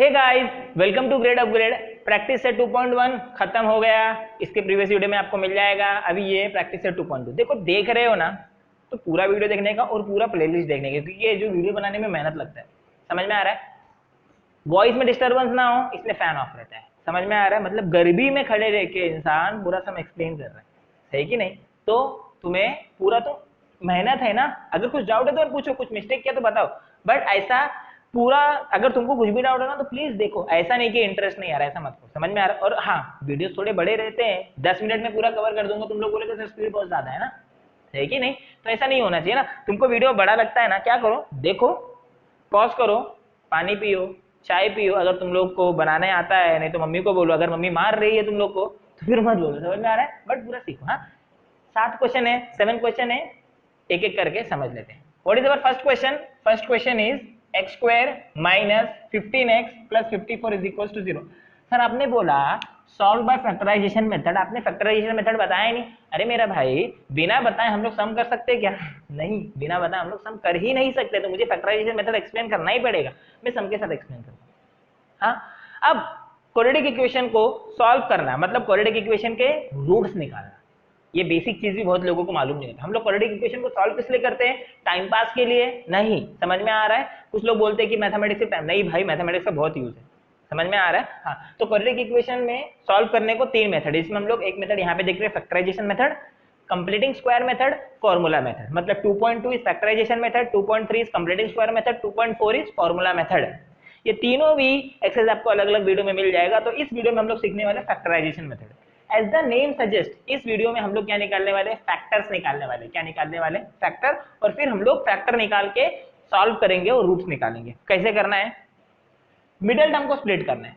Hey guys, welcome to grade upgrade. Practice set 2.1 खत्म हो गया। इसके प्रीवियस वीडियो में आपको मिल जाएगा। अभी ये प्रैक्टिस सेट 2.2 देखो, देख रहे हो ना, तो पूरा वीडियो देखने का और पूरा प्लेलिस्ट देखने का, क्योंकि ये जो वीडियो बनाने में मेहनत लगता है। समझ में आ रहा है? वॉइस में डिस्टर्बेंस ना हो इसलिए फैन ऑफ रहता है। समझ में आ रहा है? मतलब गर्मी में खड़े रह के इंसान पूरा सब एक्सप्लेन कर रहा है, सही कि नहीं? तो तुम्हें पूरा तो मेहनत है ना। अगर कुछ डाउट है तो पूछो, कुछ मिस्टेक किया तो बताओ, बट ऐसा पूरा अगर तुमको कुछ भी डाउट है ना तो प्लीज देखो। ऐसा नहीं कि इंटरेस्ट नहीं आ रहा है, ऐसा मत करो। समझ में आ रहा है? और हाँ, वीडियो थोड़े बड़े रहते हैं, 10 मिनट में पूरा कवर कर दूंगा। तुम लोग बोले तो स्पीड बहुत ज्यादा है ना, है कि नहीं? तो ऐसा नहीं होना चाहिए ना। तुमको वीडियो बड़ा लगता है ना, क्या करो, देखो, पॉज करो, पानी पियो, चाय पियो। अगर तुम लोग को बनाने आता है, नहीं तो मम्मी को बोलो। अगर मम्मी मार रही है तुम लोग को तो फिर मत बोलो। समझ में आ रहा है? बट पूरा सीखो। हाँ, 7 क्वेश्चन है, 7 क्वेश्चन है, एक एक करके समझ लेते हैं। What is our first question? First question is X square minus 15x plus 54 is equal to 0। Sir आपने बोला सॉल्व बाय फैक्टराइजेशन मेथड, आपने फैक्टराइजेशन मेथड बताया ही नहीं। अरे मेरा भाई, बिना बताए हम लोग सम कर सकते हैं क्या? नहीं, बिना बताए हम लोग सम कर ही नहीं सकते। तो मुझे फैक्टराइजेशन मेथड एक्सप्लेन करना ही पड़ेगा। मैं सम के साथ एक्सप्लेन करूंगा। हाँ, अब क्वाड्रेटिक इक्वेशन को सॉल्व करना मतलब क्वाड्रेटिक इक्वेशन के रूट्स निकालना। ये बेसिक चीज भी बहुत लोगों को मालूम नहीं होता। हम लोग क्वाड्रेटिक इक्वेशन को सॉल्व किस लिए करते हैं? टाइम पास के लिए नहीं। समझ में आ रहा है? कुछ लोग बोलते हैं कि मैथमेटिक्स से टाइम नहीं। भाई, मैथमेटिक्स का बहुत यूज है। समझ में आ रहा है? हाँ, तो क्वाड्रेटिक इक्वेशन में सॉल्व करने को 3 मेथड है। इसमें हम लोग एक मेथड यहाँ पे देख रहे हैं, factorization method, completing square method, formula method. मतलब 2.2 is factorization method, 2.3 is completing square method, 2.4 is formula method. ये तीनों भी एक्सरसाइज आपको अलग अलग वीडियो में मिल जाएगा। तो इस वीडियो में हम लोग सीखने वाले factorization method. As the name suggest, इस वीडियो में हम लोग क्या निकालने वाले? फैक्टर्स निकालने वाले। क्या निकालने वाले? फैक्टर। और फिर हम लोग फैक्टर निकाल के सॉल्व करेंगे और रूट्स निकालेंगे। कैसे करना है? मिडिल टर्म को स्प्लिट करना है।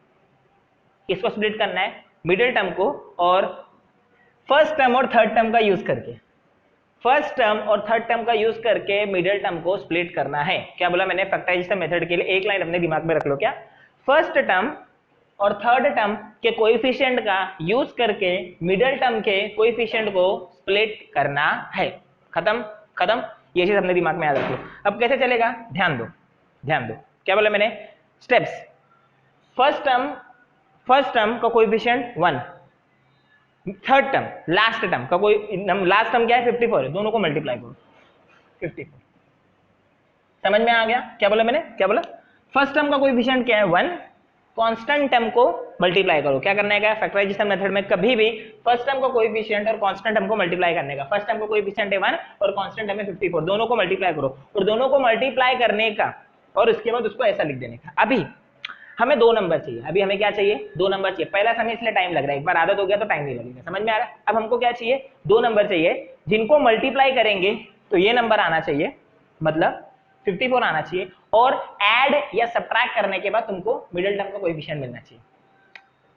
किसको स्प्लिट करना है? मिडिल टर्म को, और फर्स्ट टर्म और थर्ड टर्म का यूज करके। फर्स्ट टर्म और थर्ड टर्म का यूज करके मिडिल टर्म को स्प्लिट करना है। क्या बोला मैंने? फैक्टराइजेशन मेथड के लिए एक लाइन अपने दिमाग में रख लो। क्या? फर्स्ट टर्म और थर्ड टर्म के कोएफिशिएंट का यूज करके मिडिल टर्म के कोएफिशिएंट को स्प्लिट करना है। खत्म खत्म। ये चीज अपने दिमाग में याद रखो। अब कैसे चलेगा? ध्यान दो, ध्यान दो। क्या बोला मैंने? स्टेप्स। फर्स्ट टर्म का coefficient 1, third term, last term का कोई लास्ट टर्म क्या है? 54 है। दोनों को मल्टीप्लाई करो, 54। समझ में आ गया? क्या बोला मैंने? क्या बोला? फर्स्ट टर्म का कोएफिशिएंट क्या है? 1। कांस्टेंट टर्म को मल्टीप्लाई करो। क्या करने का? फैक्टराइजेशन मेथड में कभी भी फर्स्ट टर्म का कोएफिशिएंट और कांस्टेंट टर्म को मल्टीप्लाई करने का। फर्स्ट टर्म का कोएफिशिएंट है 1 और कांस्टेंट टर्म है 54। दोनों को मल्टीप्लाई करो, और दोनों को मल्टीप्लाई करने का और उसके बाद उसको ऐसा लिख देने का। अभी हमें 2 नंबर चाहिए। अभी हमें क्या चाहिए? 2 नंबर चाहिए। पहला समय इसलिए टाइम लग रहा है, एक बार आदत हो गया तो टाइम नहीं लगेगा। समझ में आ रहा है? अब हमको क्या चाहिए? 2 नंबर चाहिए जिनको मल्टीप्लाई करेंगे तो ये नंबर आना चाहिए, मतलब 54 आना चाहिए। और ऐड या सब्ट्रैक्ट करने के बाद तुमको मिडिल टर्म का कोएफिशिएंट मिलना चाहिए।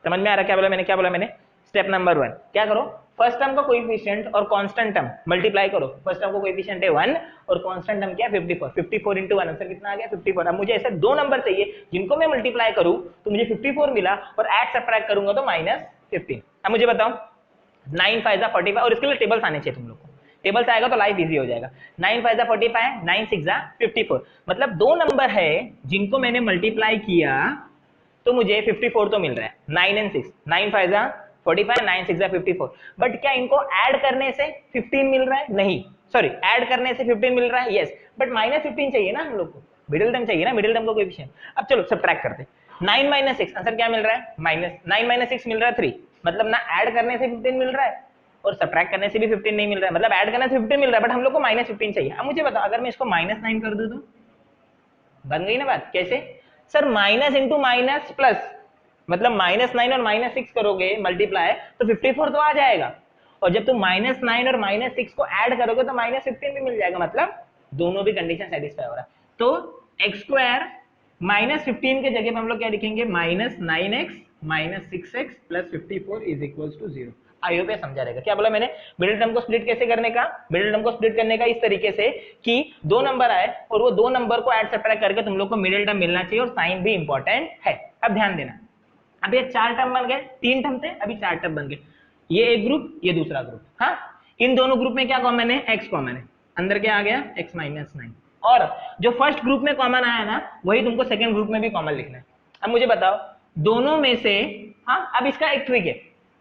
समझ में आ रहा है? क्या बोला मैंने? क्या बोला मैंने? स्टेप नंबर 1 क्या करो? फर्स्ट टर्म का कोएफिशिएंट और कांस्टेंट टर्म मल्टीप्लाई करो। फर्स्ट टर्म का कोएफिशिएंट है 1 और कांस्टेंट टर्म क्या है? 54। 54 into 1 आंसर कितना आ गया? 54। अब मुझे ऐसे 2 नंबर चाहिए जिनको मैं मल्टीप्लाई करूं तो मुझे 54 मिला, और ऐड सब्ट्रैक्ट करूंगा तो -15। अब मुझे बताओ, 9 5 जा 45, और इसके लिए टेबल्स आने चाहिए तुम लोग को। टेबल्स आएगा तो लाइफ इजी हो जाएगा। 9 5 जा 45, 9 6 जा 54। मतलब 2 नंबर है जिनको मैंने मल्टीप्लाई किया तो मुझे 54 तो मिल रहा है। 9 and 6, 9 5 जा 45, 9 6 जा 54। बट क्या इनको ऐड करने से 15 मिल रहा है? नहीं, सॉरी, ऐड करने से 15 मिल रहा है, यस, बट -15 चाहिए ना हम लोग को। मिडिल टर्म चाहिए ना, मिडिल टर्म का कोएफिशिएंट। अब चलो सब्ट्रैक्ट करते हैं। 9 - 6 आंसर क्या मिल रहा है? -9 - 6 मिल रहा है 3। मतलब ना ऐड करने से 15 मिल रहा है और सब्ट्रैक्ट करने से भी 15 नहीं मिल रहा है। मतलब ऐड करने से 15 मिल रहा है, बट हम लोग को -15 चाहिए। अब मुझे बताओ, अगर मैं इसको -9 कर दूं तो बन गई ना बात? कैसे? Sir minus into minus plus, मतलब -9 और -6 करोगे मल्टीप्लाई तो 54 तो आ जाएगा। और जब तुम -9 और -6 को ऐड करोगे तो -15 भी मिल जाएगा। मतलब दोनों भी कंडीशन सेटिस्फाई हो रहा है। तो x स्क्वायर -15 के जगह पे हम लोग क्या लिखेंगे? -9x -6x plus 54 is equal to 0। I hope ये समझा रहेगा। क्या बोला मैंने? मिडिल टर्म को स्प्लिट कैसे करने का? मिडिल टर्म को स्प्लिट करने का इस तरीके से कि 2 नंबर आए और वो 2 नंबर को ऐड सब्ट्रैक्ट करके तुम लोग को मिडिल टर्म मिलना चाहिए, और साइन भी इंपॉर्टेंट है। अब ध्यान देना, अब ये 4 टर्म बन गए, 3 टर्म थे, अभी 4 टर्म बन गए। ये एक ग्रुप, ये दूसरा ग्रुप। हाँ, इन दोनों ग्रुप में क्या कॉमन है? x कॉमन है। अंदर क्या आ गया? x - 9। और जो फर्स्ट ग्रुप में कॉमन आया ना, वही तुमको सेकंड ग्रुप में भी कॉमन लिखना है। अब मुझे बताओ दोनों में से, हाँ अब इसका एक ट्रिक है।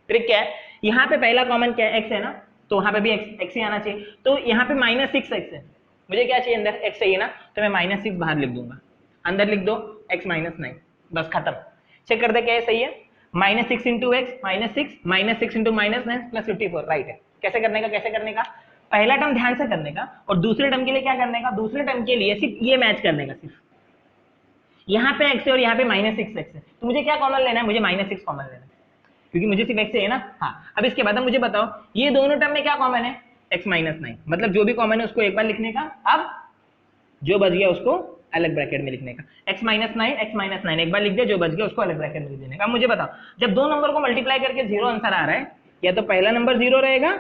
ट्रिक क्या है, यहाँ पे पहला कॉमन क्या है, x है ना, तो वहां पे भी x ही आना चाहिए। तो यहाँ पे -6x है, मुझे क्या चाहिए अंदर, x चाहिए ना, तो मैं -6 बाहर लिख दूंगा, अंदर लिख दो x -9, बस खत्म। चेक कर दे क्या है, सही है। -6 into x -6 into -9 plus 54, right है। कैसे करने का, कैसे करने का, पहला टर्म ध्यान से करने का और दूसरे टर्म के लिए क्या करने का, दूसरे टर्म के लिए सिर्फ ये मैच करने का, सिर्फ यहाँ पे x है और यहाँ पे -6x है, तो मुझे क्या कॉमन लेना है, मुझे -6 कॉमन लेना है, क्योंकि मुझे सिर्फ x है ना। हाँ अब इसके बाद मुझे बताओ ये दोनों टर्म में क्या कॉमन है, x -9, मतलब जो भी कॉमन है उसको एक बार लिखने का, अब जो बच गया उसको अलग ब्रैकेट में लिखने का, x -9 एक बार लिख दिया, जो बच गया उसको अलग ब्रैकेट में लिख देने का। अब मुझे बताओ जब दो नंबर को मल्टीप्लाई करके 0 आंसर आ रहा है, या तो पहला नंबर 0 रहेगा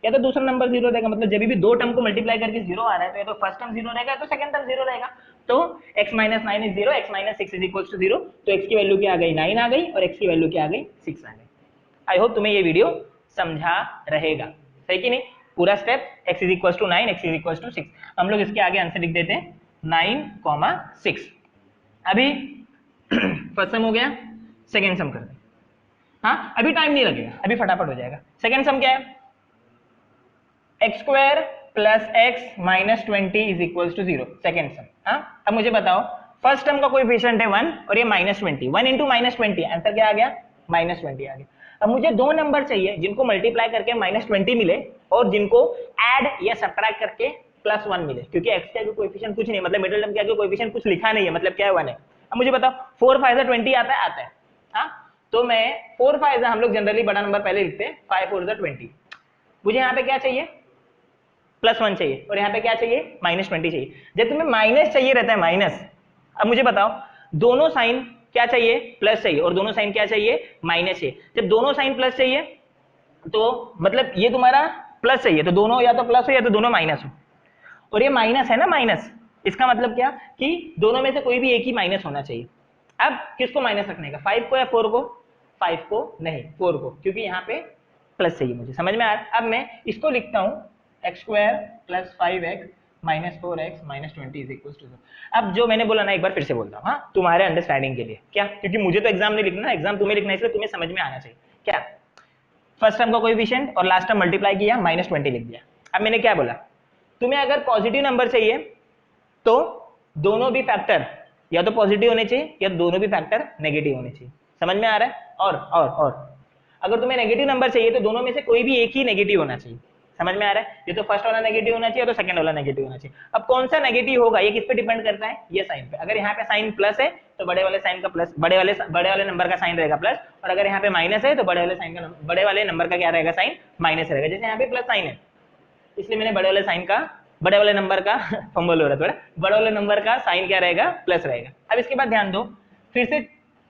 या तो दूसरा नंबर 0 रहेगा, मतलब जब भी दो टर्म को मल्टीप्लाई करके 0 आ रहा है तो या तो फर्स्ट टर्म 0 रहेगा तो सेकंड टर्म 0 रहेगा। तो x -9 is 0, x -6 is equal to 0, तो x की वैल्यू क्या आ गई, 9 आ गई और x की वैल्यू क्या आ गई, 6 आ गई। आई होप तुम्हें ये वीडियो समझा रहेगा, सही कि नहीं, पूरा step x is equal to 9, x is equal to 6। हम लोग इसके आगे आंसर लिख देते हैं 9,6। अभी फर्स्ट सम हो गया, सेकेंड सम करते हैं। हाँ अभी टाइम नहीं लगेगा, अभी फटाफट हो जाएगा। सेकेंड सम क्या है, x² plus x minus 20 is equal to 0, second sum. हाँ अब मुझे बताओ फर्स्ट टर्म का कोएफिशिएंट है 1 और ये -20, 1 इंटू -20, आंसर क्या आ गया, -20 आ गया। अब मुझे दो नंबर चाहिए जिनको मल्टीप्लाई करके -20 मिले और जिनको ऐड या सब्ट्रैक्ट करके +1 मिले, क्योंकि x का कोएफिशिएंट कुछ नहीं, मतलब मिडिल टर्म का कोएफिशिएंट कुछ लिखा नहीं है, मतलब क्या है 1 है। अब मुझे बताओ 4 5 20 आता है, आता है। हाँ तो मैं 4 5 हम लोग जनरली बड़ा नंबर पहले लिखते हैं, 5 4 20। मुझे यहाँ पे क्या चाहिए, +1 चाहिए और यहाँ पे क्या चाहिए, -20 चाहिए। जब तुम्हें माइनस चाहिए रहता है माइनस, अब मुझे बताओ दोनों साइन क्या चाहिए, प्लस चाहिए और दोनों साइन क्या चाहिए, माइनस चाहिए। जब दोनों साइन प्लस चाहिए तो मतलब ये तुम्हारा प्लस चाहिए, तो दोनों या तो प्लस हो या तो दोनों माइनस हो, और ये माइनस है ना, माइनस, इसका मतलब क्या कि दोनों में से कोई भी एक ही माइनस होना चाहिए। अब किसको माइनस रखने का, 5 को या 4 को, 5 को नहीं 4 को, क्योंकि यहाँ पे प्लस चाहिए मुझे, समझ में आ रहा है। अब मैं इसको लिखता हूँ x² plus 5x minus 4x minus 20 is equal to 0। अब जो मैंने बोला ना एक बार फिर से बोलता हूँ, हाँ तुम्हारे अंडरस्टैंडिंग के लिए, क्या, क्योंकि मुझे तो एग्जाम नहीं लिखना, एग्जाम तुम्हें लिखना है, इसलिए तुम्हें समझ में आना चाहिए। क्या, फर्स्ट टर्म का कोएफिशिएंट और लास्ट टर्म मल्टीप्लाई किया, -20 लिख दिया। अब मैंने क्या बोला, तुम्हें अगर पॉजिटिव नंबर चाहिए तो दोनों भी फैक्टर या तो पॉजिटिव होने चाहिए या दोनों भी फैक्टर नेगेटिव होने चाहिए, समझ में आ रहा है। और अगर तुम्हें नेगेटिव नंबर चाहिए तो दोनों में से कोई भी एक ही नेगेटिव होना चाहिए, समझ में आ रहा है। ये तो फर्स्ट वाला नेगेटिव होना चाहिए तो सेकंड वाला नेगेटिव होना चाहिए। अब कौन सा नेगेटिव होगा ये किस पे डिपेंड करता है, ये साइन पे। अगर यहाँ पे साइन प्लस है तो बड़े वाले साइन का प्लस, बड़े वाले नंबर का साइन रहेगा प्लस, और अगर यहाँ पे माइनस है तो बड़े वाले नंबर का क्या रहेगा, साइन माइनस रहेगा। जैसे यहाँ पे प्लस साइन है इसलिए मैंने बड़े वाले नंबर का फंबल हो रहा है थोड़ा, बड़े वाले नंबर का साइन क्या रहेगा, प्लस रहेगा। अब इसके बाद ध्यान दो, फिर से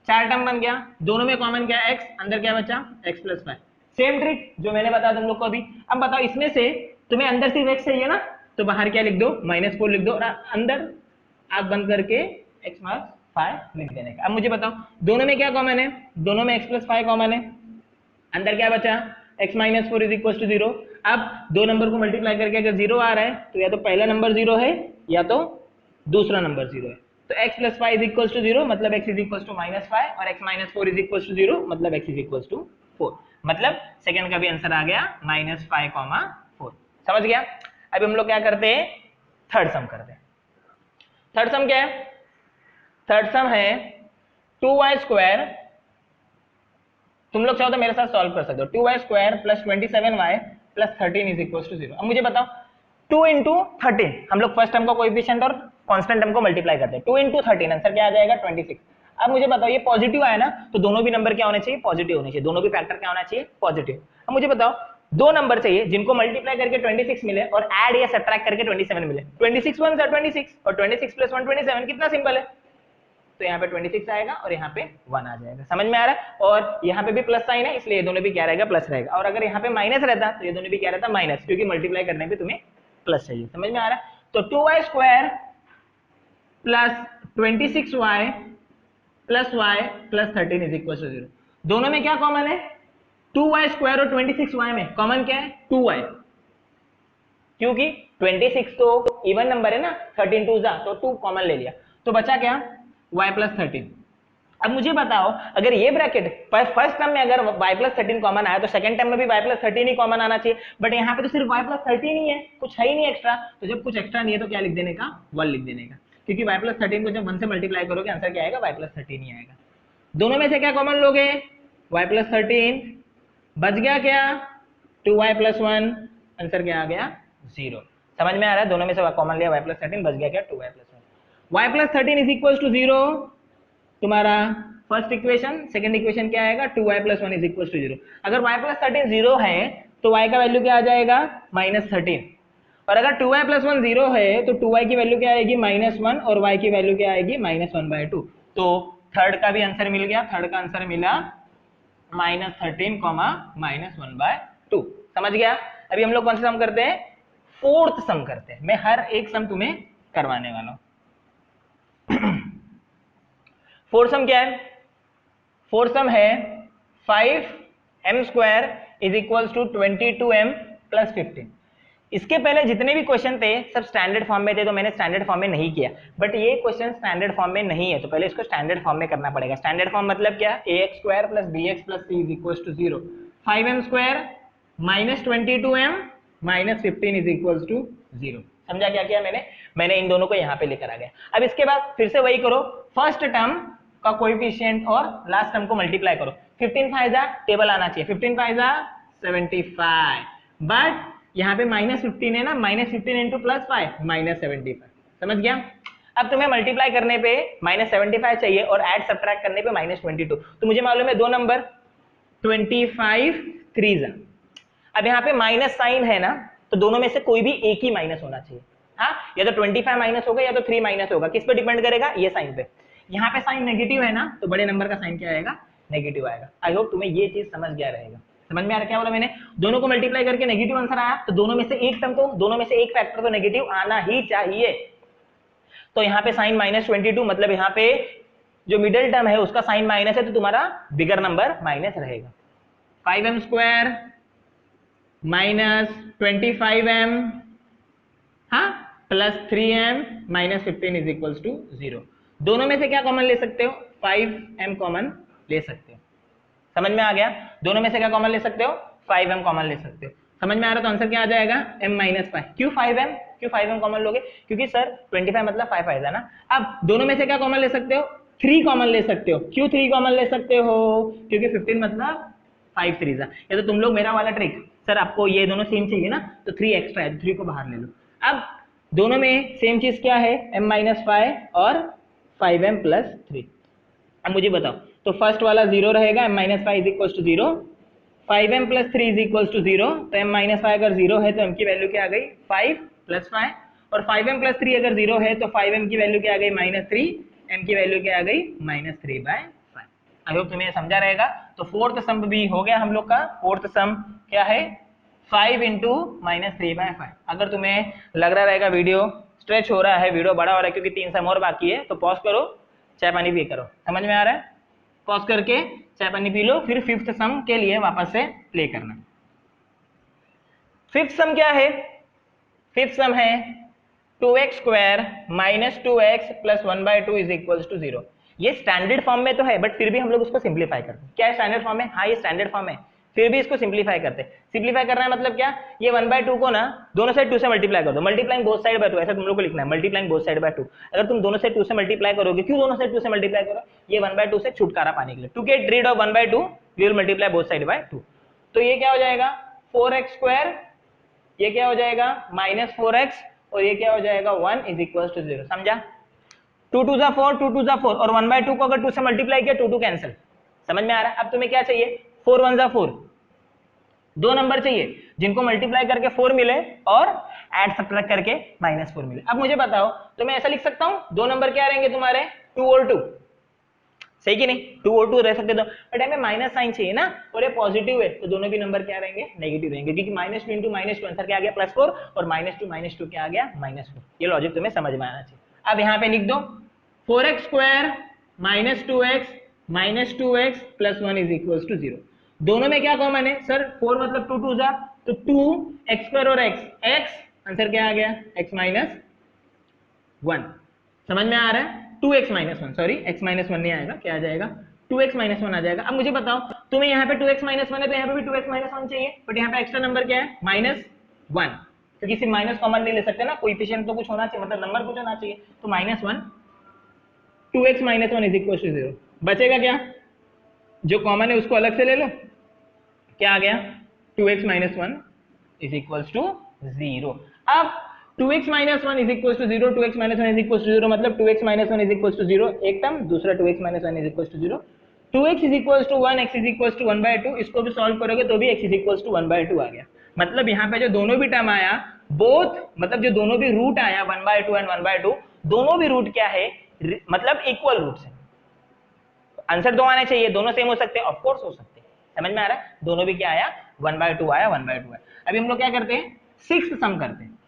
4 टर्म बन गया, दोनों में कॉमन क्या है, x, अंदर क्या बचा, x + 5। सेम ट्रिक जो मैंने बताया तुम लोग को अभी। अब बताओ इसमें से तुम्हें अंदर सिर्फ x चाहिए ना, तो बाहर क्या लिख दो, -4 लिख दो और अंदर आंख बंद करके x + 5 लिख देने का। अब मुझे बताओ दोनों में क्या कॉमन है, दोनों में x + 5 कॉमन है, अंदर क्या बचा, x - 4 इज इक्वल टू 0। अब दो नंबर को मल्टीप्लाई करके अगर 0 आ रहा है तो या तो पहला नंबर 0 है या तो दूसरा नंबर 0 है। तो x + 5 इज इक्वल टू 0 मतलब x इज इक्वल टू -5 और x - 4 इज इक्वल टू 0 मतलब x इज इक्वल टू 4। मतलब सेकंड का भी आंसर आ गया -5, 4। समझ गया। अभी हम लोग क्या करते हैं, थर्ड सम करते हैं। थर्ड सम क्या है, थर्ड सम है 2y², तुम लोग चाहो तो मेरे साथ सॉल्व कर सकते हो, 2y² plus 27y plus 13 is equal to 0। अब मुझे बताओ 2 इंटू 13, हम लोग फर्स्ट टर्म का कोएफिशिएंट और कांस्टेंट टर्म को मल्टीप्लाई करते हैं, 2 इंटू 13 आंसर क्या आ जाएगा, 26। अब मुझे बताओ ये पॉजिटिव आया ना, तो दोनों भी नंबर क्या होने चाहिए, पॉजिटिव होने चाहिए, दोनों भी फैक्टर क्या होना चाहिए, पॉजिटिव। अब मुझे बताओ दो नंबर चाहिए जिनको मल्टीप्लाई करके 26 मिले और ऐड या सब्ट्रैक्ट करके 27 मिले। 26 1 26 और 26 + 1 27, कितना सिंपल है। तो यहाँ पे 26 आएगा और यहाँ पे 1 आ जाएगा, समझ में आ रहा है। और यहाँ पे भी प्लस साइन है इसलिए ये दोनों भी क्या रहेगा, प्लस रहेगा। और अगर यहाँ पे माइनस रहता तो ये दोनों भी क्या रहता, माइनस, क्योंकि मल्टीप्लाई करने पे तुम्हें प्लस चाहिए, समझ में आ रहा है। तो 2y² plus 26y plus y plus 13 is equal to 0। दोनों में क्या कॉमन है, 2y² और 26y में कॉमन क्या है, 2y, क्योंकि 26 तो इवन नंबर है ना, 13 2 जा तो 2 कॉमन ले लिया, तो बचा क्या y + 13। अब मुझे बताओ, अगर ये ब्रैकेट फर्स्ट टर्म में अगर y प्लस 13 कॉमन आया तो सेकंड टर्म में भी y प्लस 13 ही कॉमन आना चाहिए, बट यहाँ पे तो सिर्फ y प्लस 13 ही है, कुछ है ही नहीं एक्स्ट्रा। तो जब कुछ एक्स्ट्रा नहीं है तो क्या लिख देने का, 1 लिख देने का, क्योंकि y प्लस 13 को जब 1 से मल्टीप्लाई करोगे आंसर क्या आएगा, y प्लस 13 ही आएगा। दोनों में से क्या कॉमन लोगे, y प्लस 13, बच गया क्या 2y प्लस 1, आंसर क्या आ गया 0। समझ में आ रहा है, दोनों में से कॉमन लिया y प्लस 13, बच गया क्या 2y plus 1। y plus 13 is equal to 0, तुम्हारा फर्स्ट इक्वेशन, सेकंड इक्वेशन क्या आएगा 2y plus 1 is equal to 0। अगर y प्लस 13 0 है तो y का वैल्यू क्या आ जाएगा -13, और अगर 2y प्लस 1 0 है तो 2y की वैल्यू क्या आएगी -1 और y की वैल्यू क्या आएगी -1/2। तो थर्ड का भी आंसर मिल गया, थर्ड का आंसर मिला -13, -1/2। समझ गया। अभी हम लोग कौन सा सम करते हैं, फोर्थ सम करते हैं। मैं हर एक सम तुम्हें करवाने वाला हूं। फोर्थ सम क्या है, फोर्थ सम है 5m² is equals to 22m plus 15। इसके पहले जितने भी क्वेश्चन थे सब स्टैंडर्ड फॉर्म में थे, तो मैंने स्टैंडर्ड फॉर्म में नहीं किया, बट ये क्वेश्चन स्टैंडर्ड फॉर्म में नहीं है, तो पहले इसको स्टैंडर्ड फॉर्म में करना पड़ेगा। स्टैंडर्ड फॉर्म मतलब क्या, ax² plus bx plus c is equals to 0, 5m² minus 22m minus 15 is equals to 0। समझा क्या किया मैंने इन दोनों को यहाँ पे लेकर आ गया। अब इसके बाद फिर से वही करो, फर्स्ट टर्म का कोएफिशिएंट और लास्ट टर्म को मल्टीप्लाई करो। 15 फाइजा टेबल आना चाहिए, 15 फाइजा 75, बट यहाँ पे -15 है ना, -15 इंटू +5 -75। समझ गया। अब तुम्हें मल्टीप्लाई करने पे -75 चाहिए और ऐड सब्ट्रैक्ट करने पे -22। तो मुझे मालूम है दो नंबर 25 3 जा। अब यहाँ पे माइनस साइन है ना, तो दोनों में से कोई भी एक ही माइनस होना चाहिए। हाँ, या तो 25 माइनस होगा या तो 3 माइनस होगा। किस पे डिपेंड करेगा, ये साइन पे। यहाँ पे साइन नेगेटिव है ना, तो बड़े नंबर का साइन क्या आएगा, नेगेटिव आएगा। आई होप तुम्हें ये चीज समझ गया रहेगा। समझ में आ रहा क्या बोला मैंने, दोनों को मल्टीप्लाई करके नेगेटिव आंसर आया, तो दोनों में से एक टर्म तो, दोनों में से एक फैक्टर तो नेगेटिव आना ही चाहिए। तो यहाँ पे साइन -22, मतलब यहाँ पे जो मिडिल टर्म है उसका साइन माइनस है, तो तुम्हारा बिगर नंबर माइनस रहेगा। 5m² माइनस 25m, हाँ, plus 3m minus 15 is equals to 0। दोनों में से क्या कॉमन ले सकते हो, 5m कॉमन ले सकते हो। समझ में आ गया, दोनों में से क्या कॉमन ले सकते हो, 5m कॉमन ले सकते हो। समझ में आ रहा, तो आंसर क्या आ जाएगा m-5। क्यों 5m कॉमन लोगे, क्योंकि सर 25 मतलब 5 आएगा ना। अब दोनों में से क्या कॉमन ले सकते हो, 3 कॉमन ले सकते हो। क्यों 3 कॉमन ले सकते हो, क्योंकि 15 मतलब 5 3 जा। या तो तुम लोग मेरा वाला ट्रिक, सर आपको ये दोनों सेम चाहिए ना, तो 3 एक्स्ट्रा है, 3 को बाहर ले लो। अब दोनों में सेम चीज क्या है, m-5 और 5m प्लस 3। अब मुझे बताओ, तो फर्स्ट वाला 0 रहेगा, m-5 is equal to 0, 5m plus 3 is equal to 0। तो m-5 अगर 0 है तो m की वैल्यू क्या आ गई 5 प्लस 5, और 5m प्लस 3 अगर 0 है तो 5m की वैल्यू क्या आ गई -3, m की वैल्यू क्या आ गई -3/5। आई होप तुम्हें समझा रहेगा। तो फोर्थ सम भी हो गया हम लोग का। फोर्थ सम क्या है, 5 इंटू -3/5। अगर तुम्हें लग रहा रहेगा वीडियो स्ट्रेच हो रहा है, वीडियो बड़ा हो रहा है क्योंकि 3 सम और बाकी है, तो पॉज करो, चाय पानी पी करो। समझ में आ रहा है, पॉज करके चाय पानी पी लो, फिर फिफ्थ सम के लिए वापस से प्ले करना। फिफ्थ सम क्या है, फिफ्थ सम है 2x² minus 2x plus 1/2 is equal to 0। ये स्टैंडर्ड फॉर्म में तो है, बट फिर भी हम लोग उसको सिंप्लीफाई करते हैं। क्या है, स्टैंडर्ड फॉर्म है, हाँ ये स्टैंडर्ड फॉर्म है, फिर भी इसको सिंप्लीफाई करते हैं। सिंप्लीफाई करना है मतलब क्या, ये 1/2 को ना दोनों साइड 2 से मल्टीप्लाई कर दो, मल्टीप्लाइंग बोथ साइड बाय 2, ऐसा तुम लोग को लिखना है, मल्टीप्लाइंग बोथ साइड बाय 2। अगर तुम दोनों साइड 2 से मल्टीप्लाई करोगे, क्यों दोनों साइड 2 से मल्टीप्लाई करो, ये 1/2 से छुटकारा पाने के लिए। To get rid of 1/2 we will multiply both side by 2। तो ये क्या हो जाएगा 4x², ये क्या हो जाएगा -4x, और ये क्या हो जाएगा 1 इज इक्वल टू 0। समझा, 2 2 4, 2 2 4, और 1/2 को अगर 2 से मल्टीप्लाई किया 2 2 कैंसिल। समझ में आ रहा है। अब तुम्हें क्या चाहिए, 4 1 4, दो नंबर चाहिए जिनको मल्टीप्लाई करके 4 मिले और ऐड सब्ट्रैक्ट करके -4 मिले। अब मुझे बताओ, तो मैं ऐसा लिख सकता हूं, दो नंबर क्या रहेंगे तुम्हारे 2 और 2, सही कि नहीं, 2 और 2 रह सकते दो, बट हमें माइनस साइन चाहिए ना, और ये पॉजिटिव है, तो दोनों भी नंबर क्या रहेंगे, नेगेटिव रहेंगे, क्योंकि -2 इंटू -2 आंसर क्या आ गया +4, और -2 क्या आ गया -4। ये लॉजिक तुम्हें समझ में आना चाहिए। अब यहाँ पे लिख दो 4x² minus 2x plus 1 is equal to 0। दोनों में क्या कॉमन है, सर 4 मतलब 2 2 जा, तो 2x² और x आंसर क्या आ गया x -1। समझ में आ रहा है। 2x minus one, sorry x minus one नहीं आएगा, क्या आ जाएगा 2x माइनस वन आ जाएगा। अब मुझे बताओ तुम्हें यहाँ पे 2x माइनस वन है तो यहाँ पे भी 2x माइनस वन चाहिए, बट यहाँ पे एक्स्ट्रा नंबर क्या है माइनस वन, क्योंकि सिर्फ माइनस कॉमन नहीं ले सकते ना, कोएफिशिएंट तो कुछ होना चाहिए, मतलब नंबर कुछ होना चाहिए, तो minus one 2x minus one is equal to 0। बचेगा क्या, जो कॉमन है उसको अलग से ले लो, क्या आ गया 2x minus one is equal to 0। अब 2x minus one is equal to 0, 2x minus one is equal to 0 मतलब 2x minus one is equal to 0 एक टर्म, दूसरा 2x minus one is equal to 0, 2x is equal to 1, x is equal to 1/2, इसको भी solve करोगे तो भी x is equal to 1/2 आ गया। मतलब यहाँ पे जो दोनों भी टर्म आया, बोथ मतलब जो दोनों भी रूट आया 1/2 एंड 1/2, दोनों भी रूट क्या है, मतलब इक्वल रूट है। आंसर दो आने चाहिए, दोनों सेम हो सकते हैं, ऑफ कोर्स हो सकते हैं, समझ में आ रहा है, दोनों भी क्या आया 1/2 आया, 1/2 है। अभी हम लोग क्या करते हैं, सिक्स्थ सम करते हैं।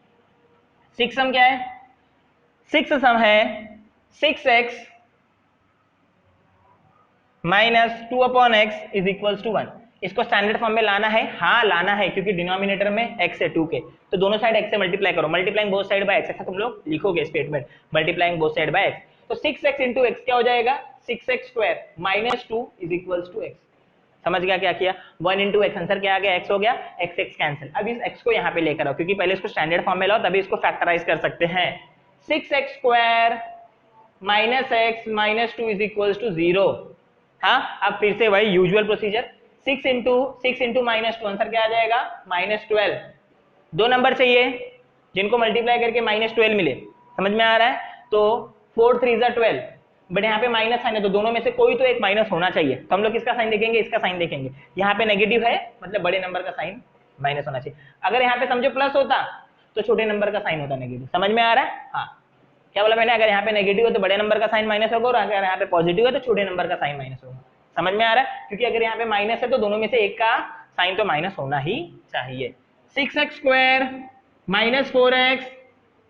सिक्स सम क्या है, सिक्स सम है 6x minus 2/x is equal to 1। इसको स्टैंडर्ड फॉर्म में लाना है, हाँ लाना है, क्योंकि डिनोमिनेटर में x है 2 के, तो दोनों साइड x से मल्टीप्लाई करो, multiplying both side by x, ऐसा तुम लोग लिखोगे statement, multiplying both side by x, तो 6x इंटू x क्या हो जाएगा 6x square minus 2 is equal to x। समझ गया क्या किया, 1 इंटू एक्स, आंसर क्या आ गया x हो गया, x x कैंसिल। अब इस x को यहाँ पे लेकर आओ, क्योंकि पहले इसको स्टैंडर्ड फॉर्म में लाओ तभी इसको फैक्टराइज कर सकते हैं। 6x square minus x minus 2 is equal to 0। हाँ, अब फिर से वही usual procedure, 6 into minus 2, answer क्या आ जाएगा -12। दो नंबर चाहिए जिनको मल्टीप्लाई करके -12 मिले, समझ में आ रहा है, तो 4 3 जा 12, बट यहाँ पे माइनस साइन है तो दोनों में से कोई तो एक माइनस होना चाहिए, तो हम लोग किसका साइन देखेंगे, इसका साइन देखेंगे। यहाँ पे नेगेटिव है मतलब बड़े नंबर का साइन माइनस होना चाहिए, अगर यहाँ पे समझो प्लस होता तो छोटे नंबर का साइन होता नेगेटिव। समझ में आ रहा है, हाँ क्या बोला मैंने, अगर यहाँ पे नेगेटिव है तो बड़े नंबर का साइन माइनस होगा, और अगर यहाँ पे पॉजिटिव है तो छोटे नंबर का साइन माइनस होगा। समझ में आ रहा है, क्योंकि अगर यहाँ पे माइनस है तो दोनों में से एक का साइन तो माइनस होना ही चाहिए। 6x square minus 4x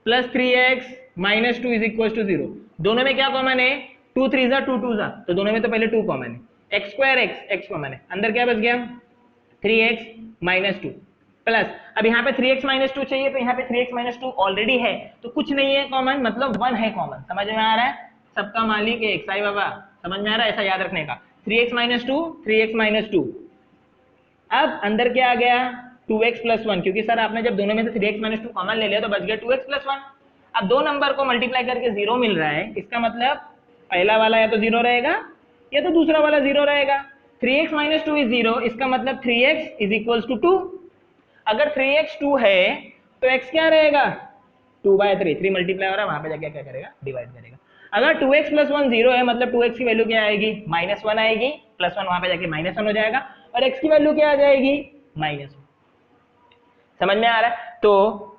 plus 3x minus 2 is equal to 0। दोनों में क्या कॉमन है, 2 3 जा 2 2 जा, तो दोनों में तो पहले 2 कॉमन है, x स्क्वायर x कॉमन है, अंदर क्या बच गया 3x माइनस 2 प्लस, अब यहाँ पे 3x माइनस 2 चाहिए, तो यहाँ पे 3x माइनस 2 ऑलरेडी है तो कुछ नहीं है कॉमन, मतलब 1 है कॉमन। समझ में आ रहा है, सबका मालिक एक साई बाबा, समझ में आ रहा है, ऐसा याद रखने का। 3x माइनस 2 3x माइनस 2, अब अंदर क्या आ गया 2x प्लस 1, क्योंकि सर आपने जब दोनों में से 3x माइनस 2 कॉमन ले लिया तो बच गया 2x प्लस 1। अब दो नंबर को मल्टीप्लाई करके 0 मिल रहा है, इसका मतलब पहला वाला या तो 0 रहेगा या तो दूसरा वाला 0 रहेगा। 3x माइनस 2 इज 0, इसका मतलब 3x इज इक्वल टू 2। अगर 3x 2 है तो x क्या रहेगा 2/3, 3 मल्टीप्लाई हो रहा है, वहां पे जाके क्या करेगा डिवाइड करेगा। अगर 2x प्लस 1 0 है मतलब 2x की वैल्यू क्या आएगी -1 आएगी, प्लस 1 वहां पे जाके -1 हो जाएगा, और x की वैल्यू क्या आ जाएगी -1। समझ में आ रहा है, तो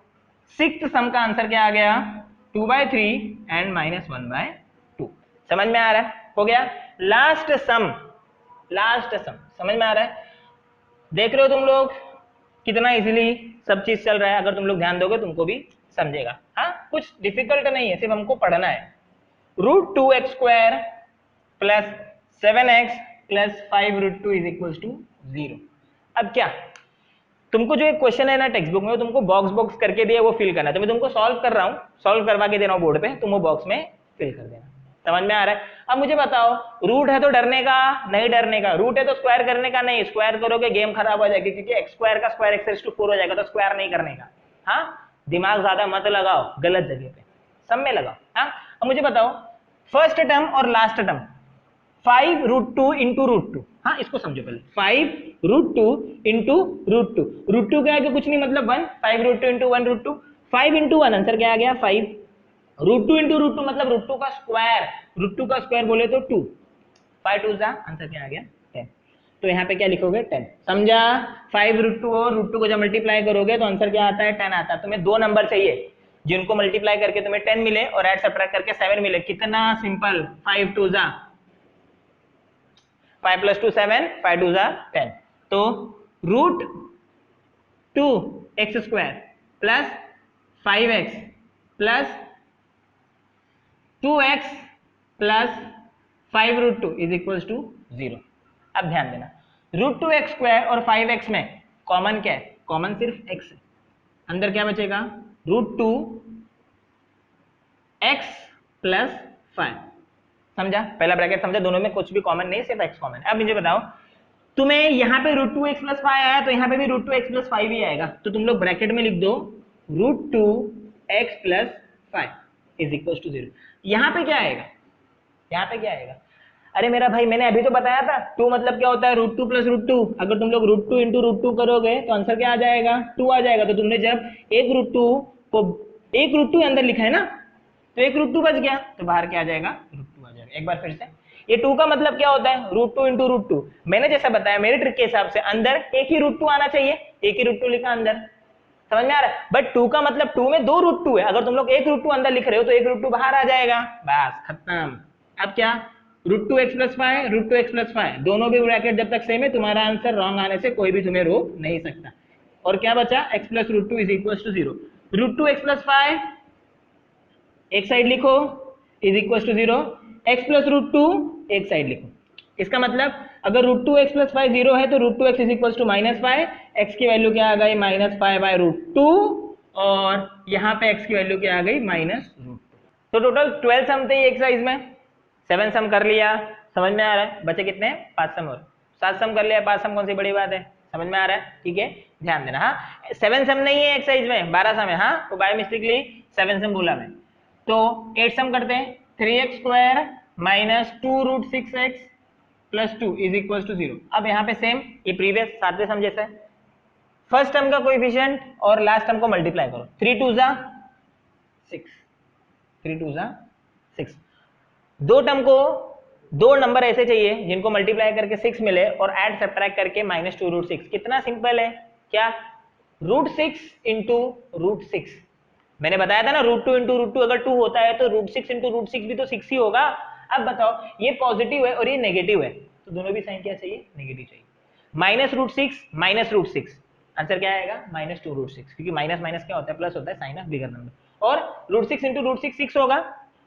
सिक्स्थ सम का आंसर क्या आ गया 2/3 एंड -1/2। समझ में आ रहा है, हो गया। लास्ट सम समझ में आ रहा है, देख रहे हो तुम लोग कितना इजीली सब चीज चल रहा है, अगर तुम लोग ध्यान दोगे तुमको भी समझेगा। हाँ, कुछ डिफिकल्ट नहीं है, सिर्फ हमको पढ़ना है। √2x square plus 7x plus 5√2 is equal to 0। अब क्या, तुमको जो एक क्वेश्चन है ना टेक्स्ट बुक में, तुमको बॉक्स करके दिया वो फिल करना है, तो मैं तुमको सॉल्व कर रहा हूँ, सॉल्व करवा के दे रहा हूँ बोर्ड पे, तुम वो बॉक्स में फिल कर देना। समझ में आ रहा है। अब मुझे बताओ, रूट है तो डरने का नहीं, डरने का, रूट है तो स्क्वायर करने का नहीं, स्क्वायर करोगे गेम खराब हो जाएगी, क्योंकि x स्क्वायर का स्क्वायर x⁴ हो जाएगा, तो स्क्वायर नहीं करने का। हाँ, दिमाग ज्यादा मत लगाओ, गलत जगह पे, सब में लगाओ। हाँ, अब मुझे बताओ फर्स्ट टर्म और लास्ट टर्म 5√2 इंटू √2, हाँ इसको समझो पहले, 5√2 इंटू √2, √2 क्या है कुछ नहीं मतलब 1, 5√2 इंटू 1√2, 5 इंटू 1 आंसर क्या आ गया 5, √2 इंटू √2 मतलब √2 का स्क्वायर, √2 का स्क्वायर बोले तो 2, 5 2 जा आंसर क्या आ गया 10। तो यहाँ पे क्या लिखोगे 10, समझा। 5√2 और √2 को जब मल्टीप्लाई करोगे तो आंसर क्या आता है 10 आता है। तुम्हें दो नंबर चाहिए जिनको मल्टीप्लाई करके तुम्हें 10 मिले और ऐड सब्ट्रैक्ट करके 7 मिले, कितना सिंपल, 5 2 जा 5 + 2 7, 5 2 जा 10, तो √2x² plus 5x plus 2x plus 5√2 is equal to 0। अब ध्यान देना, √2x² और 5x में कॉमन क्या है, कॉमन सिर्फ x है, अंदर क्या बचेगा √2x प्लस 5, समझा? पहला ब्रैकेट समझा, दोनों में कुछ भी कॉमन नहीं, सिर्फ x कॉमन है। अब मुझे बताओ, तुम्हें यहाँ पे √2x + 5 आया तो यहाँ पे भी √2x + 5 ही आएगा, तो तुम लोग ब्रैकेट में लिख दो √2x + 5 = 0। यहाँ पे क्या आएगा? यहाँ पे क्या आएगा? अरे मेरा भाई, मैंने अभी तो बताया था 2 मतलब क्या होता है, √2 + √2। अगर तुम लोग √2 × √2 करोगे तो आंसर क्या आ जाएगा? 2 आ जाएगा। तो तुमने जब एक √2 को एक √2 अंदर लिखा है ना, तो एक √2 बच गया, तो बाहर क्या आ जाएगा? √2 आ जाएगा। एक बार फिर से, ये 2 का मतलब क्या होता है? √2 × √2। मैंने जैसा बताया, मेरे ट्रिक के हिसाब से अंदर एक ही √2 आना चाहिए, एक ही √2 लिखा अंदर, समझ में आ रहा है? बट 2 का मतलब 2 में 2 √2 है, अगर तुम लोग एक √2 अंदर लिख रहे हो तो एक √2 बाहर आ जाएगा, बस खत्म। अब क्या? √2x + 5, √2x + 5, दोनों भी ब्रैकेट जब तक सेम है, तुम्हारा आंसर रॉन्ग आने से कोई भी तुम्हें रोक नहीं सकता। और क्या बचा? x + √2 = 0। √2x + 5 एक साइड लिखो = 0, x + √2 एक साइड लिखो। इसका मतलब अगर √2x + 5 0 है तो √2x = -5, x की वैल्यू क्या आ गई? -5/√2, और यहाँ पे x की वैल्यू क्या आ गई? -√2। तो टोटल 12 सम थे एक्सरसाइज में, 7 सम कर लिया, समझ में आ रहा है? बचे कितने? 5 सम और 7 सम कर लिया, 5 सम कौन सी बड़ी बात है, समझ में आ रहा है? ठीक है, ध्यान देना। हाँ, 7 सम नहीं है एक्सरसाइज में, 12 सम है। हाँ, तो बाय मिस्टेकली 7 सम बोला मैं। तो 8 सम करते हैं, 3x² - 2√6x + 2 = 0। अब यहाँ पे सेम, ये प्रीवियस 7वें सम जैसा है, फर्स्ट टर्म का कोएफिशिएंट और लास्ट टर्म को मल्टीप्लाई करो। 3 2 6, 3 2 6। दो टर्म को, दो नंबर ऐसे चाहिए जिनको मल्टीप्लाई करके 6 मिले और ऐड सब्ट्रैक्ट करके -2√6। कितना सिंपल है क्या? √6 × √6। मैंने बताया था ना, √2 × √2 अगर 2 होता है तो √6 × √6 भी तो 6 ही होगा। अब बताओ, ये पॉजिटिव है और ये नेगेटिव है, तो दोनों भी साइन क्या चाहिए? नेगेटिव चाहिए। -√6 -√6, आंसर क्या आएगा? -2√6, क्योंकि माइनस माइनस क्या होता है? प्लस होता है, साइन ऑफ बिगर नंबर। और √6 × √6 6 होगा,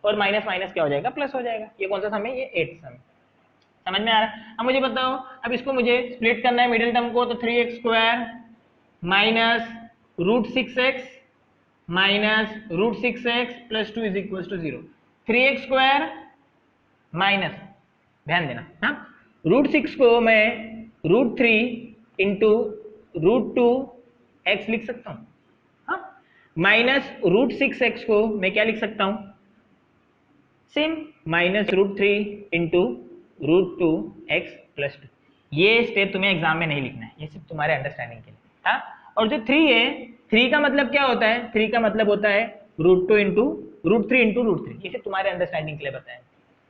और माइनस माइनस क्या हो जाएगा? प्लस हो जाएगा। ये कौन सा सम है? ये 8th सम। समझ में आ रहा है? अब मुझे बताओ, अब इसको मुझे स्प्लिट करना है मिडिल टर्म को, तो 3x² - √6x -√6x + 2 = 0। 3x² minus, ध्यान देना, हाँ, √6 को मैं √3 × √2x लिख सकता हूँ, हाँ, -√6x को मैं क्या लिख सकता हूँ? Same, -√3 × √2x + 2। ये स्टेप तुम्हें एग्जाम में नहीं लिखना है, ये सिर्फ तुम्हारे अंडरस्टैंडिंग के लिए, हाँ। और जो 3 है, 3 का मतलब क्या होता है? 3 का मतलब होता है √2 × √3 × √3। ये सिर्फ तुम्हारे अंडरस्टैंडिंग के लिए बताया,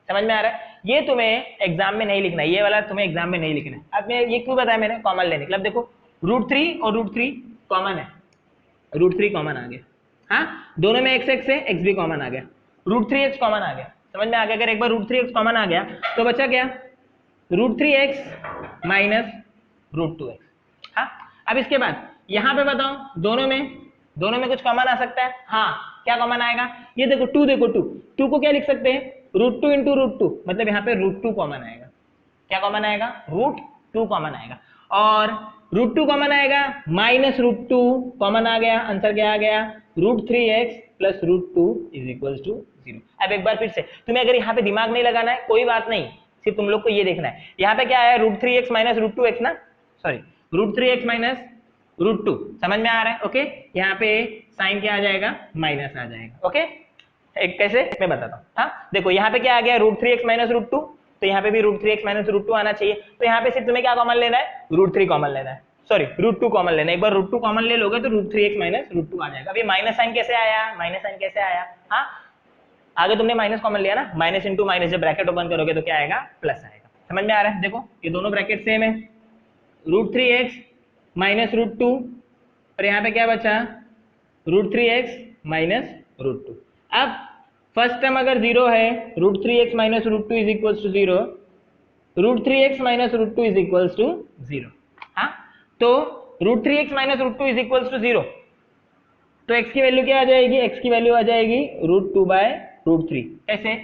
समझ में आ रहा है? ये तुम्हें एग्जाम में नहीं लिखना है, ये वाला तुम्हें एग्जाम में नहीं लिखना है। अब मैं ये क्यों बताया मैंने? कॉमन लेने के लिए। अब देखो, √3 और √3 कॉमन है, √3 कॉमन आ गया, हाँ, दोनों में x है, x भी कॉमन आ गया, √3x कॉमन आ गया, समझ में आ गया? अगर एक बार √3x कॉमन आ गया तो बचा क्या? √3x - √2x, हाँ। अब इसके बाद यहाँ पे बताओ, दोनों में कुछ कॉमन आ सकता है? हाँ, क्या कॉमन आएगा? ये देखो 2, देखो 2 को क्या लिख सकते हैं? √2 × √2, मतलब यहाँ पे √2 कॉमन आएगा। क्या कॉमन आएगा? √2 कॉमन आएगा, और √2 कॉमन आएगा, -√2 कॉमन आ गया, आंसर क्या आ गया? √3x + √2 = 0। अब एक बार फिर से, तुम्हें अगर यहाँ पे दिमाग नहीं लगाना है कोई बात नहीं, सिर्फ तुम लोग को ये देखना है, यहाँ पे क्या है? √3x - √2x ना, सॉरी, √3x - √2, समझ में आ रहा है? ओके, यहाँ पे साइन क्या आ जाएगा? माइनस आ जाएगा। ओके, एक कैसे मैं बताता हूँ, हाँ, देखो यहाँ पे क्या आ गया? √3x - √2, तो यहाँ पे भी √3x - √2 आना चाहिए, तो यहाँ पे सिर्फ तुम्हें क्या कॉमन लेना है? √3 कॉमन लेना है, सॉरी, √2 कॉमन लेना है। एक बार √2 कॉमन ले लोगे तो √3x - √2 आ जाएगा। अभी माइनस साइन कैसे आया? माइनस साइन कैसे आया? हाँ, आगे तुमने माइनस कॉमन लिया ना, माइनस इंटू माइनस, जब ब्रैकेट ओपन करोगे तो क्या आएगा? प्लस आएगा। समझ में आ रहा है? देखो, ये दोनों ब्रैकेट सेम है, √3x - √2, और यहाँ पे क्या बचा? √3x - √2। अब फर्स्ट टर्म अगर 0 है, √3x - √2 = 0, √3x - √2 = 0, हाँ, तो √3x - √2 = 0, तो x की वैल्यू क्या आ जाएगी? x की वैल्यू आ जाएगी √2/√3। कैसे?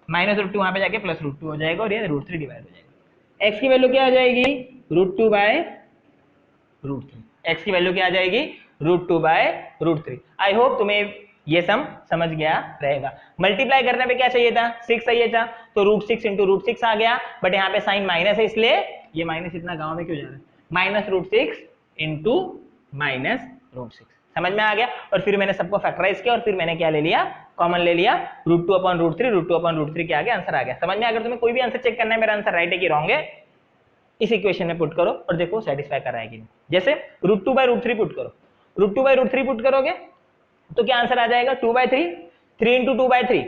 -√2 वहां पे जाके +√2 हो जाएगा, और ये √3 डिवाइड हो जाएगा। x की वैल्यू क्या आ जाएगी? √2/√3। x की वैल्यू क्या आ जाएगी? √2/√3। आई होप तुम्हें ये सम समझ गया रहेगा। मल्टीप्लाई करने पे क्या चाहिए था, 6 चाहिए था, तो √6 इंटू √6 आ गया, बट यहाँ पे साइन माइनस है इसलिए ये माइनस इतना गांव में क्यों जा रहा है, माइनस √6 इंटू माइनस √6। समझ में आ गया। और फिर मैंने सबको फैक्टराइज किया और फिर मैंने क्या ले लिया, कॉमन ले लिया, √2/√3, √2/√3 के आगे आंसर आ गया। समझ में। अगर तुम्हें कोई भी आंसर चेक करना है मेरा आंसर राइट है कि रॉन्ग है, इस इक्वेशन में पुट करो और देखो सेटिस्फाई कर रहा है कि नहीं। जैसे √2/√3 पुट करो, √2/√3 पुट करोगे तो क्या आंसर आ जाएगा, 2/3, 3 इंटू 2/3,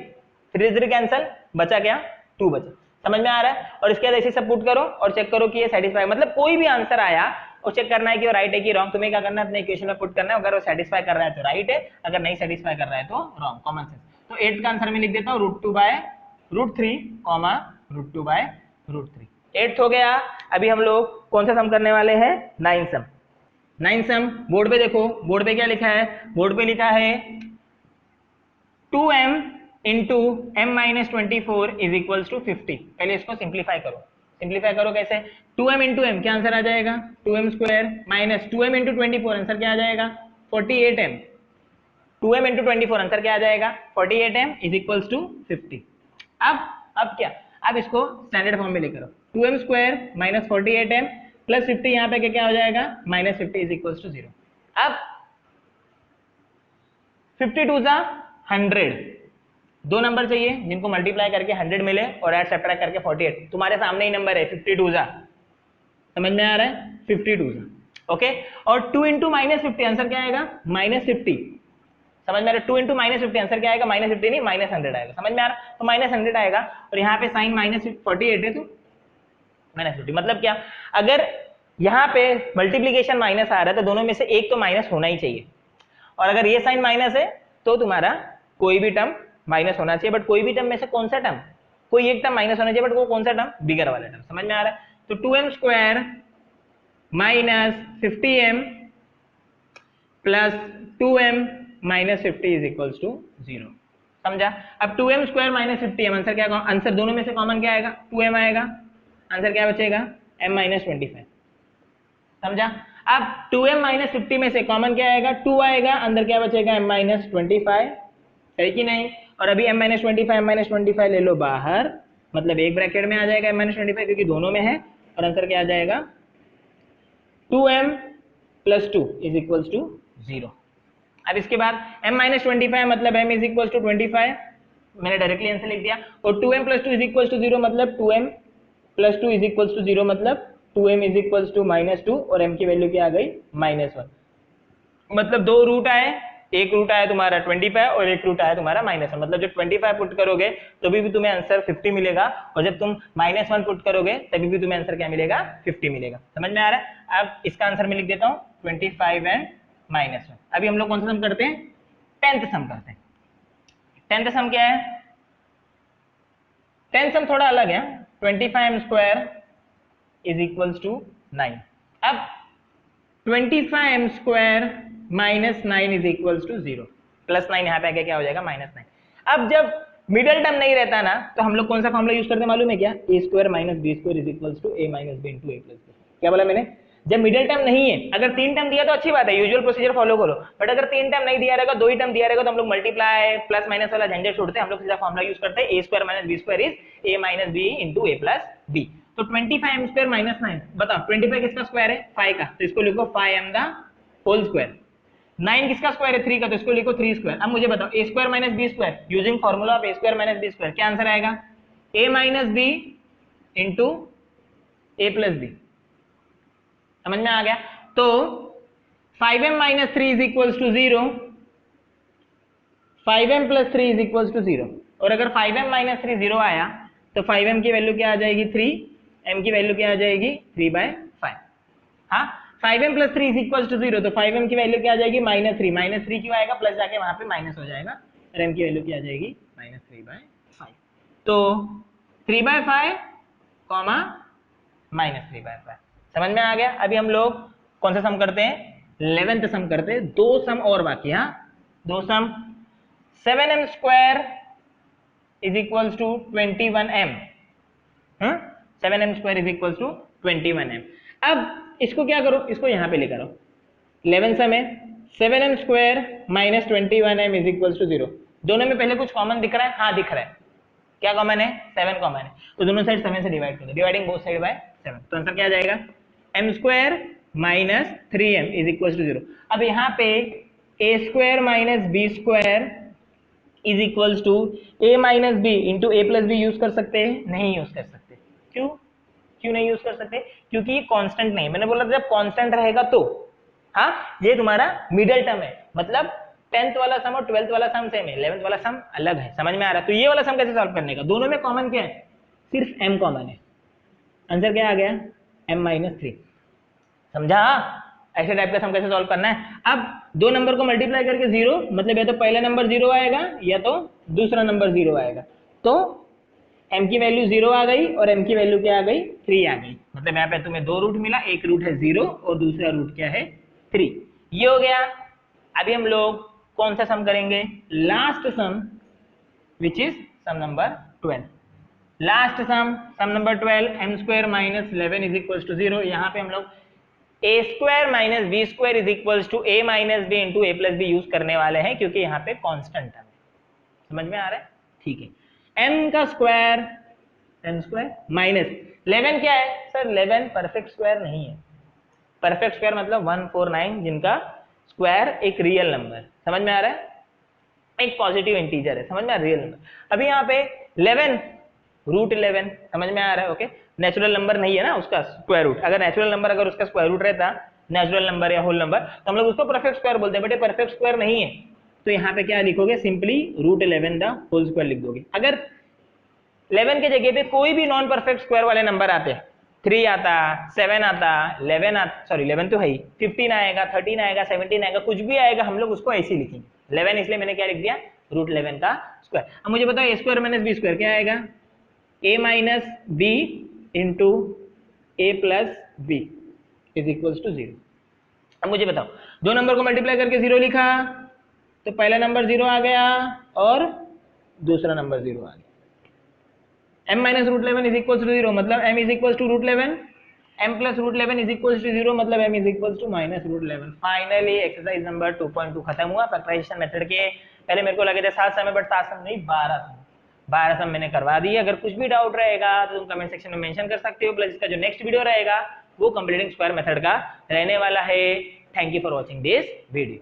3 कैंसल, बचा क्या, 2 बचा। समझ में आ रहा है। और इसके बाद ऐसे सब पुट करो और चेक करो कि ये सेटिस्फाई, मतलब कोई भी आंसर आया और चेक करना है कि वो राइट है कि रॉन्ग। तुम्हें क्या करना है, अपने इक्वेशन में पुट करना है, अगर वो सेटिस्फाई कर रहा है तो राइट है, अगर नहीं सेटिस्फाई कर रहा है तो रॉन्ग, कॉमन सेंस। तो 8 का आंसर मैं लिख देता हूँ √2/√3, √2/√3। 8 हो गया। अभी हम लोग कौन सा सम करने वाले हैं, 9 सम। 9 सम बोर्ड पे देखो, बोर्ड पे क्या लिखा है, बोर्ड पे लिखा है 2m into m-24 is equals to 50। पहले इसको सिंप्लीफाई करो, सिंप्लीफाई करो कैसे, 2m इंटू एम क्या आंसर आ जाएगा, 2m² minus 2m into 24 answer क्या आ जाएगा, 48m। 2m इंटू 24 आंसर क्या आ जाएगा, 48m इज इक्वल्स टू 50। अब क्या, अब इसको स्टैंडर्ड फॉर्म में लेकर आओ, 2m² माइनस 48m प्लस 50, यहाँ पे क्या हो जाएगा, -50 इज इक्वल्स टू 0। अब 52 सा 100, दो नंबर चाहिए जिनको मल्टीप्लाई करके 100 मिले और ऐड सब्ट्रैक्ट करके 48। तुम्हारे सामने ही नंबर है 52 सा, समझ में आ रहा है, 52 सा। ओके, और 2 इंटू -50 आंसर क्या आएगा, -50। समझ में आ रहा है, 2 इंटू -50 आंसर क्या आएगा, -50 नहीं -100 आएगा। समझ में आ रहा है, तो -100 आएगा और यहाँ पे साइन -48 है तो -50। मतलब क्या, अगर यहाँ पे मल्टीप्लीकेशन माइनस आ रहा है तो दोनों में से एक तो माइनस होना ही चाहिए, और अगर ये साइन माइनस है तो तुम्हारा कोई भी टर्म माइनस होना चाहिए, बट कोई भी टर्म में से कौन सा टर्म, कोई एक टर्म माइनस होना चाहिए, बट वो कौन सा टर्म, बिगर वाला टर्म। समझ में आ रहा है। तो 2m² minus 50m plus 2m minus 50 is equals to 0। समझा। अब 2m² माइनस 50m आंसर क्या, आंसर दोनों में से कॉमन क्या आएगा, 2m आएगा, आंसर क्या बचेगा, m-25। समझा। अब 2m माइनस 50 में से कॉमन क्या आएगा, 2 आएगा, अंदर क्या बचेगा, m-25, सही कि नहीं। और अभी m-25 ले लो बाहर, मतलब एक ब्रैकेट में आ जाएगा m-25 क्योंकि दोनों में है, और आंसर क्या आ जाएगा, 2m plus 2 is equals to 0। अब इसके बाद m-25 मतलब m इज इक्वल्स टू 25, मैंने डायरेक्टली आंसर लिख दिया, और 2m plus 2 is equals to 0 मतलब 2m plus 2 is equals to 0 मतलब 2m इज इक्वल्स टू -2, और m की वैल्यू क्या आ गई, -1। मतलब दो रूट आए, एक रूट आया तुम्हारा 25 और एक रूट आया तुम्हारा -1। मतलब जब 25 पुट करोगे तभी भी तुम्हें आंसर 50 मिलेगा, और जब तुम -1 पुट करोगे तभी भी तुम्हें आंसर क्या मिलेगा, 50 मिलेगा। समझ में आ रहा है। अब इसका आंसर मैं लिख देता हूँ 25 एंड -1। अभी हम लोग कौन सा सम करते हैं, 10th सम करते हैं। 10th सम क्या है, 10th सम थोड़ा अलग है, 25m² इज इक्वल्स टू 9। अब 25m² minus 9 is equals to 0, plus 9 यहाँ पे आके क्या हो जाएगा, -9। अब जब मिडल टर्म नहीं रहता ना तो हम लोग कौन सा फॉर्मूला यूज करते हैं मालूम है क्या, a² minus b² is equals to a minus b into a plus b। क्या बोला मैंने, जब मिडल टर्म नहीं है, अगर 3 टर्म दिया तो अच्छी बात है, यूजुअल प्रोसीजर फॉलो करो, बट अगर 3 टर्म नहीं दिया रहेगा, 2 ही टर्म दिया रहेगा, तो हम लोग मल्टीप्लाई प्लस माइनस वाला झंझट छोड़ते हैं, हम लोग सीधा फॉर्मूला यूज करते हैं, a² minus b² is a minus b into a plus b। तो 25m² माइनस 9, बताओ 25 किसका स्क्वायर है, 5 का, तो इसको लिखो 5m द होल स्क्वायर। 9 किसका स्क्वायर है, 3 का, तो इसको लिखो 3 स्क्वायर। अब मुझे बताओ a² minus b² using formula of a² minus b² क्या आंसर आएगा, a minus b into a plus b। समझ में आ गया। तो 5m minus 3 is equals to 0, 5m plus 3 is equals to 0, और अगर 5m माइनस 3 0 आया तो 5m की वैल्यू क्या आ जाएगी, 3, m की वैल्यू क्या आ जाएगी, 3/5। हाँ, 5m plus 3 is equals to 0, तो 5m की वैल्यू क्या आ जाएगी, -3, -3 क्यों आएगा, प्लस जाके वहां पे माइनस हो जाएगा, और m की वैल्यू क्या आ जाएगी, -3/5। तो 3/5 कॉमा -3/5। समझ में आ गया। अभी हम लोग कौन सा सम करते हैं, 11th सम करते हैं। दो सम और बाकी, हाँ दो sum, 7m² is equals to 21m, 7m² is equals to 21m। अब इसको क्या करो, इसको यहाँ पे लेकर आओ, 11 सम है, 7m square minus 21m is equal to 0। दोनों में पहले कुछ कॉमन दिख रहा है? हाँ दिख रहा है। क्या कॉमन है? 7 कॉमन है, तो दोनों साइड 7 से डिवाइड कर दो, डिवाइडिंग बोथ साइड बाय 7, तो आंसर क्या आ जाएगा? m square minus 3m is equal to 0। अब यहाँ पे a square minus b square is equals to a minus b into a plus b use कर सकते हैं? नहीं यूज कर सकते। क्यों? क्यों नहीं यूज कर सकते? क्योंकि ये कांस्टेंट नहीं, मैंने बोला था जब कांस्टेंट रहेगा तो। हाँ, ये तुम्हारा मिडिल टर्म है, मतलब 10th वाला सम और 12th वाला सम सेम है, 11th वाला सम अलग है। समझ में आ रहा है? तो ये वाला सम कैसे सॉल्व करने का? दोनों में कॉमन क्या है? सिर्फ m कॉमन है। आंसर क्या आ गया? m minus 3। समझा? ऐसे टाइप का सम कैसे सॉल्व करना है? अब दो नंबर को मल्टीप्लाई करके 0, मतलब या तो पहला नंबर 0 आएगा या तो दूसरा नंबर 0 आएगा। तो m की वैल्यू 0 आ गई और m की वैल्यू क्या आ गई? 3 आ गई। मतलब यहाँ पे तुम्हें दो रूट मिला, एक रूट है 0 और दूसरा रूट क्या है? 3। ये हो गया। अभी हम लोग कौन सा सम करेंगे? Last sum, which is sum number 12। Last sum number 12, m square minus 11 is equal to 0। यहाँ पे हम लोग a square minus b square is equal to a minus b into a plus b use करने वाले हैं, क्योंकि यहाँ पे कांस्टेंट है। समझ में आ रहा है? ठीक है। m का स्क्वायर, m स्क्वायर माइनस 11 क्या है सर? 11 परफेक्ट स्क्वायर नहीं है। परफेक्ट स्क्वायर मतलब 149, जिनका स्क्वायर एक रियल नंबर। समझ में आ रहा है? एक पॉजिटिव इंटीजर है। समझ में आ रहा है? Real number. अभी यहाँ पे 11 रूट 11, समझ में आ रहा है? ओके, नेचुरल नंबर नहीं है ना उसका स्क्वायर रूट। अगर नेचुरल नंबर अगर उसका स्क्वायर रूट रहता, नेचुरल नंबर या होल नंबर, तो हम लोग उसको परफेक्ट स्क्वायर बोलते हैं, बट ये परफेक्ट स्क्वायर नहीं है। तो यहाँ पे क्या लिखोगे? Simply root 11 the whole square लिख दोगे। अगर 11 के जगह पे कोई भी नॉन परफेक्ट स्क्वायर वाले नंबर आते, 3 आता, 7 आता, 11 आता, सॉरी 11 तो है ही, 15 आएगा, 13 आएगा, 17 आएगा, कुछ भी आएगा, हम लोग उसको ऐसे ही लिखेंगे। 11 इसलिए मैंने क्या लिख दिया? रूट 11 का स्क्वायर। अब मुझे बताओ a square minus b square क्या आएगा? a minus b into a plus b is equals to 0। अब मुझे बताओ, दो नंबर को मल्टीप्लाई करके 0 लिखा तो पहला नंबर 0 आ गया और दूसरा नंबर 0 आ गया। m minus root 11 is equals to 0, मतलब m is equals to root 11, m plus root 11 is equals to 0, मतलब m is equals to minus root 11। Finally exercise number 2.2 खत्म हुआ। फैक्टराइजेशन मेथड के पहले मेरे को लगे थे 7 सम, बट 7 सम नहीं, 12 सम मैंने करवा दिए। अगर कुछ भी डाउट रहेगा तो तुम कमेंट सेक्शन में मेंशन कर सकते हो। प्लस इसका जो नेक्स्ट वीडियो रहेगा वो कंप्लीटिंग स्क्वायर मेथड का रहने वाला है। Thank you for watching this video.